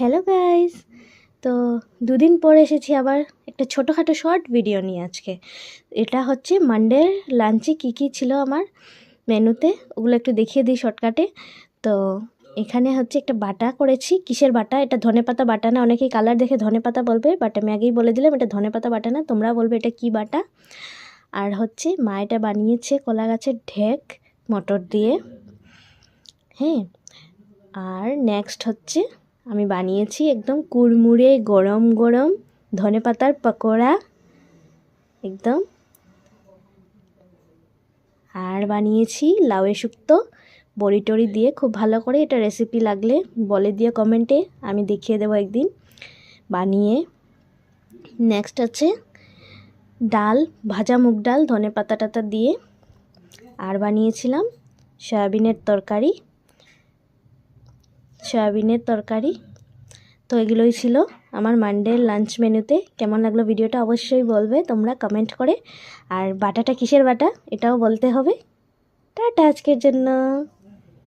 Hello guys. তো দুদিন পর এসেছি আবার একটা ছোটোখাটো শর্ট ভিডিও নিয়ে আজকে। এটা হচ্ছে মানডের লাঞ্চে কী ছিল আমার মেনুতে, ওগুলো একটু দেখিয়ে দিই শর্টকাটে। তো এখানে হচ্ছে একটা বাটা করেছি। কিসের বাটা? এটা ধনেপাতা বাটা না, অনেকেই কালার দেখে ধনেপাতা বলবে, বাট আমি আগেই বলে দিলাম এটা ধনেপাতা বাটা না, তোমরা বলবে এটা কি বাটা। আর হচ্ছে মা এটা বানিয়েছে কলা গাছের ঢেক মটর দিয়ে, হ্যাঁ। আর নেক্সট হচ্ছে আমি বানিয়েছি একদম কুড়মুড়ে গরম গরম ধনেপাতার পকোড়া একদম। আর বানিয়েছি লাউয়ে শুক্তো বড়ি টড়ি দিয়ে খুব ভালো করে। এটা রেসিপি লাগলে বলে দিও কমেন্টে, আমি দেখিয়ে দেবো একদিন বানিয়ে। নেক্সট আছে ডাল, ভাজা মুগ ডাল ধনেপাতা টাতা দিয়ে। আর বানিয়েছিলাম সয়াবিনের তরকারি। তো এগুলোই ছিল আমার মানডের লাঞ্চ মেনুতে। কেমন লাগলো ভিডিওটা অবশ্যই বলবে তোমরা কমেন্ট করে। আর বাটাটা কিসের বাটা এটাও বলতে হবে। টাটা আজকের জন্য।